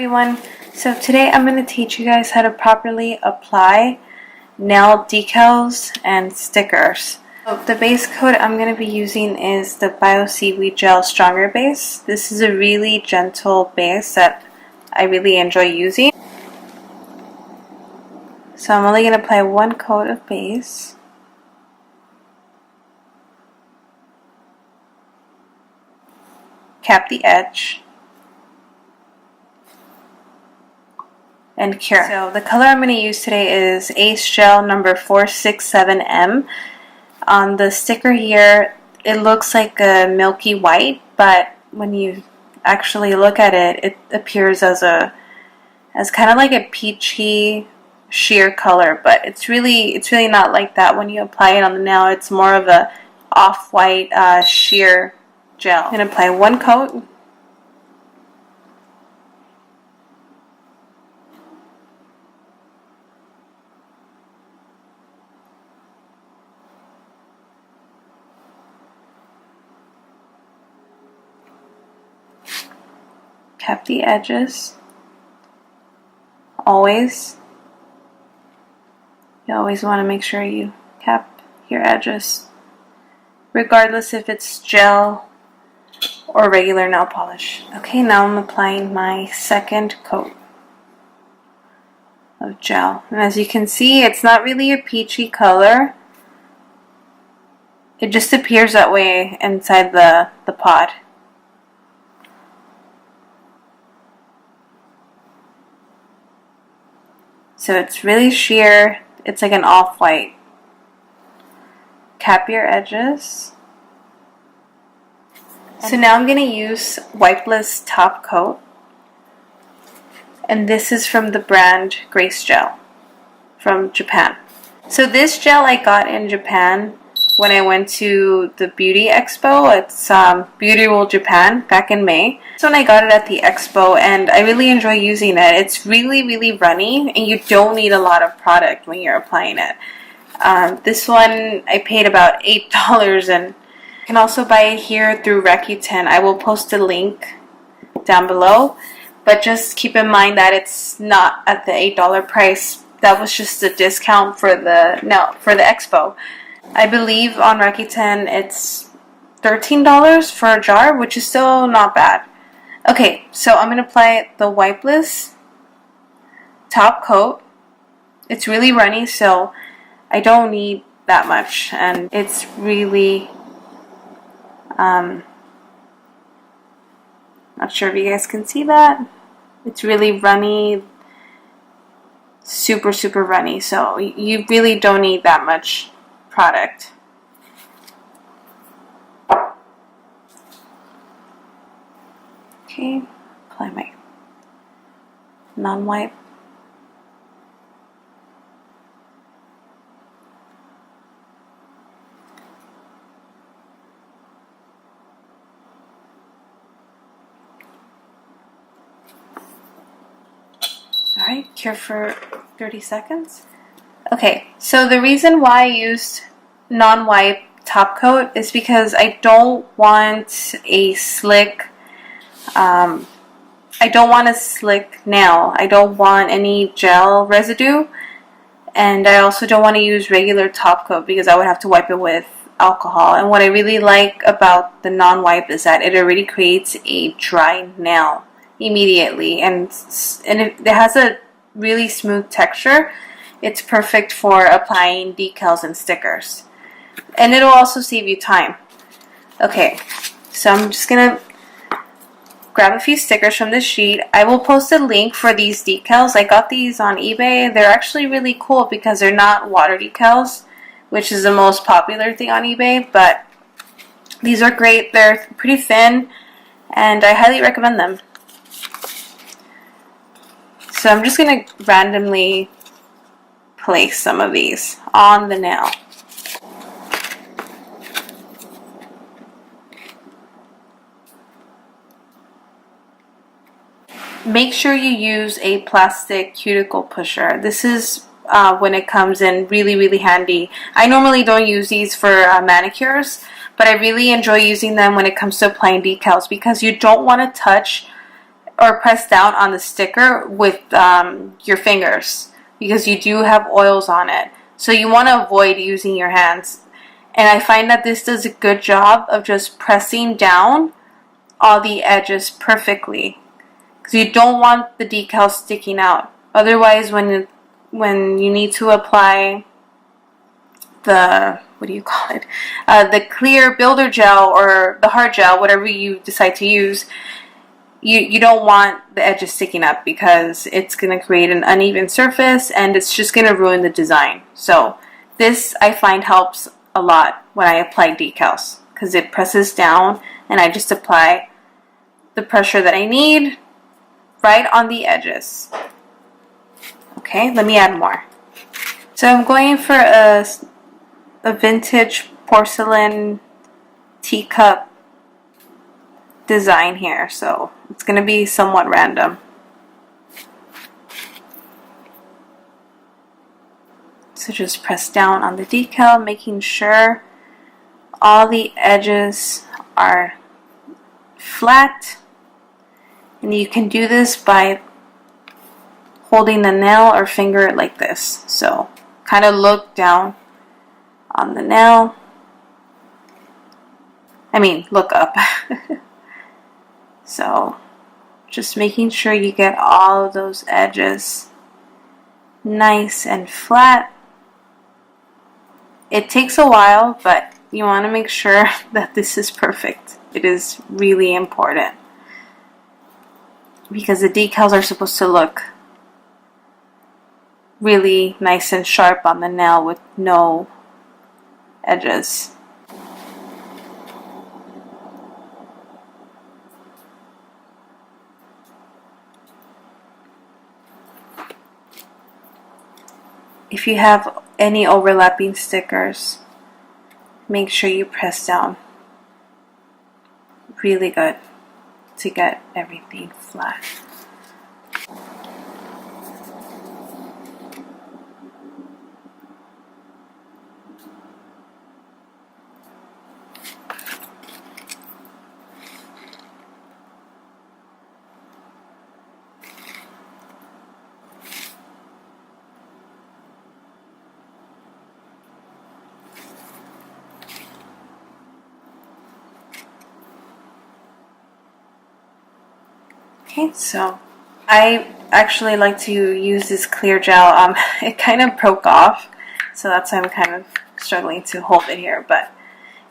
everyone. So today I'm going to teach you guys how to properly apply nail decals and stickers. So the base coat I'm going to be using is the Bio Seaweed Gel Stronger Base. This is a really gentle base that I really enjoy using. So I'm only going to apply one coat of base. Cap the edge. And cure. So the color I'm going to use today is Ace Gel number 467M. On the sticker here, it looks like a milky white, but when you actually look at it, it appears as kind of like a peachy sheer color, but it's really not like that when you apply it on the nail. It's more of a off-white sheer gel. I'm going to apply one coat. Cap the edges. Always. You always want to make sure you cap your edges, regardless if it's gel or regular nail polish. Okay, now I'm applying my second coat of gel. And as you can see, it's not really a peachy color. It just appears that way inside the pot. So it's really sheer. It's like an off-white. Cap your edges. So now I'm going to use Wipeless Top Coat. And this is from the brand Grace Gel from Japan. So this gel I got in Japan when I went to the Beauty Expo. It's Beauty World Japan back in May. So when I got it at the expo, and I really enjoy using it. It's really runny, and you don't need a lot of product when you're applying it. This one I paid about $8, and you can also buy it here through Rakuten. I will post a link down below, but just keep in mind that it's not at the $8 price. That was just a discount for the expo. I believe on Rakuten it's $13 for a jar, which is still not bad. Okay, so I'm going to apply the Wipeless Top Coat. It's really runny, so I don't need that much. And it's really, not sure if you guys can see that. It's really runny, super runny, so you really don't need that much product. Okay, apply my non-wipe. Alright, cure for 30 seconds. Okay, so the reason why I used non-wipe top coat is because I don't want a slick nail. I don't want any gel residue, and I also don't want to use regular top coat because I would have to wipe it with alcohol. And what I really like about the non-wipe is that it already creates a dry nail immediately, and it has a really smooth texture. It's perfect for applying decals and stickers. And it'll also save you time. Okay, so I'm just going to grab a few stickers from this sheet. I will post a link for these decals. I got these on eBay. They're actually really cool because they're not water decals, which is the most popular thing on eBay. But these are great. They're pretty thin, and I highly recommend them. So I'm just going to randomly place some of these on the nail. Make sure you use a plastic cuticle pusher. This is when it comes in really handy. I normally don't use these for manicures, but I really enjoy using them when it comes to applying decals because you don't want to touch or press down on the sticker with your fingers, because you do have oils on it. So you want to avoid using your hands. And I find that this does a good job of just pressing down all the edges perfectly, because you don't want the decal sticking out. Otherwise, when you need to apply the, what do you call it, the clear builder gel or the hard gel, whatever you decide to use, you don't want the edges sticking up, because it's going to create an uneven surface and it's just going to ruin the design. So this, I find, helps a lot when I apply decals, because it presses down and I just apply the pressure that I need right on the edges. Okay, let me add more. So I'm going for a vintage porcelain teacup design here, so it's going to be somewhat random. So just press down on the decal, making sure all the edges are flat. And you can do this by holding the nail or finger like this. So kind of look down on the nail. I mean, look up. So just making sure you get all of those edges nice and flat. It takes a while, but you want to make sure that this is perfect. It is really important, because the decals are supposed to look really nice and sharp on the nail with no edges. If you have any overlapping stickers, make sure you press down really good to get everything flat. Okay, so I actually like to use this clear gel. It kind of broke off, so that's why I'm kind of struggling to hold it here. But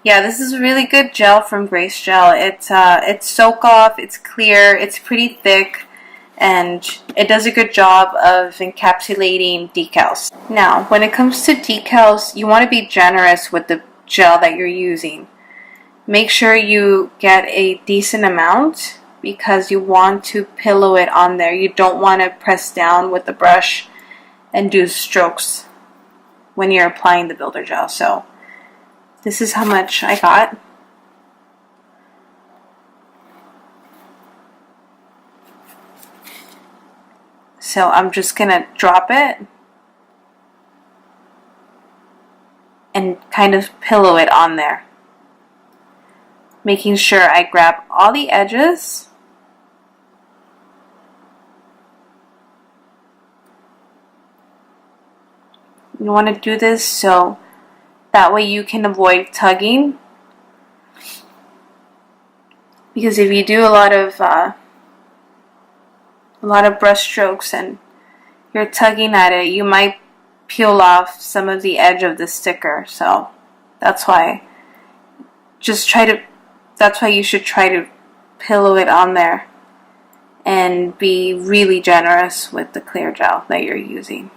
yeah, this is a really good gel from Grace Gel. It's soak off, it's clear, it's pretty thick, and it does a good job of encapsulating decals. Now, when it comes to decals, you want to be generous with the gel that you're using. Make sure you get a decent amount, because you want to pillow it on there. You don't want to press down with the brush and do strokes when you're applying the builder gel. So this is how much I got. So I'm just gonna drop it and kind of pillow it on there, making sure I grab all the edges. You want to do this so that way you can avoid tugging, because if you do a lot of brush strokes and you're tugging at it, you might peel off some of the edge of the sticker. So that's why that's why you should try to pillow it on there and be really generous with the clear gel that you're using.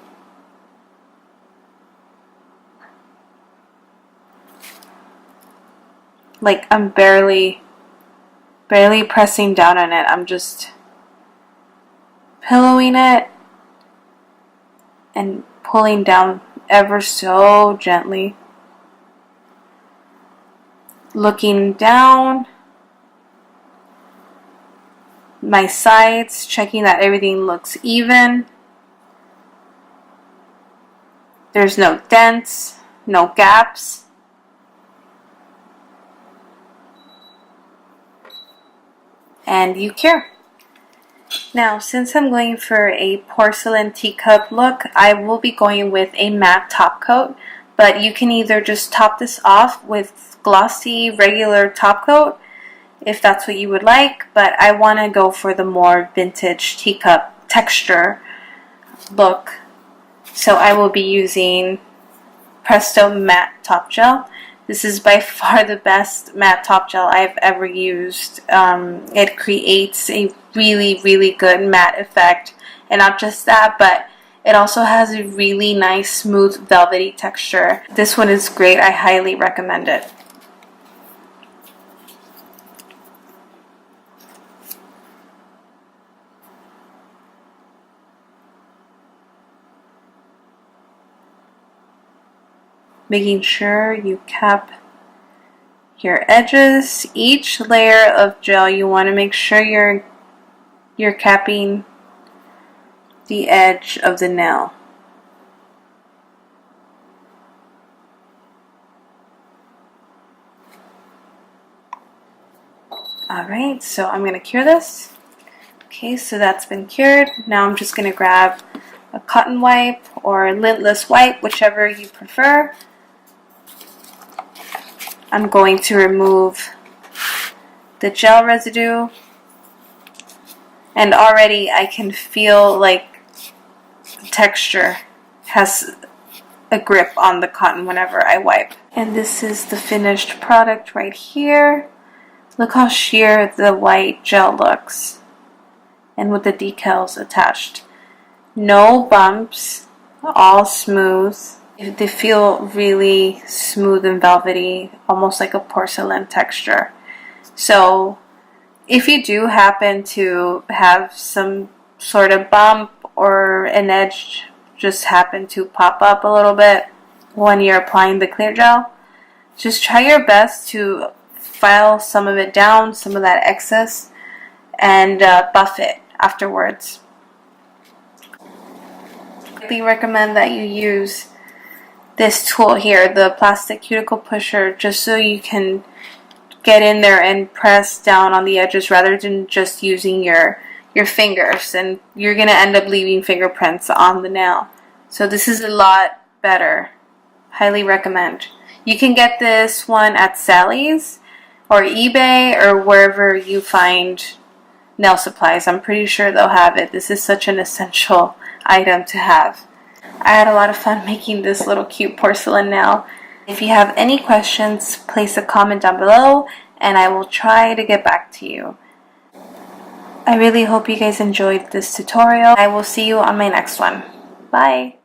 Like, I'm barely pressing down on it. I'm just pillowing it and pulling down ever so gently. Looking down my sides, checking that everything looks even. There's no dents, no gaps. And you cure. Now, since I'm going for a porcelain teacup look, I will be going with a matte top coat, but you can either just top this off with glossy regular top coat if that's what you would like, but I want to go for the more vintage teacup texture look, so I will be using Presto Matte Top Gel. This is by far the best matte top gel I've ever used. It creates a really good matte effect, and not just that, but it also has a really nice smooth velvety texture. This one is great. I highly recommend it. Making sure you cap your edges. Each layer of gel, you want to make sure you're capping the edge of the nail. Alright, so I'm going to cure this. Okay, so that's been cured. Now I'm just going to grab a cotton wipe or a lintless wipe, whichever you prefer. I'm going to remove the gel residue, and already I can feel like the texture has a grip on the cotton whenever I wipe. And this is the finished product right here. Look how sheer the white gel looks, and with the decals attached. No bumps, all smooth. They feel really smooth and velvety, almost like a porcelain texture. So if you do happen to have some sort of bump or an edge just happen to pop up a little bit when you're applying the clear gel, just try your best to file some of it down, some of that excess, and buff it afterwards. I highly recommend that you use this tool here, the plastic cuticle pusher, just so you can get in there and press down on the edges rather than just using your fingers, and you're going to end up leaving fingerprints on the nail. So this is a lot better. Highly recommend. You can get this one at Sally's or eBay or wherever you find nail supplies. I'm pretty sure they'll have it. This is such an essential item to have. I had a lot of fun making this little cute porcelain nail. If you have any questions, place a comment down below and I will try to get back to you. I really hope you guys enjoyed this tutorial. I will see you on my next one. Bye!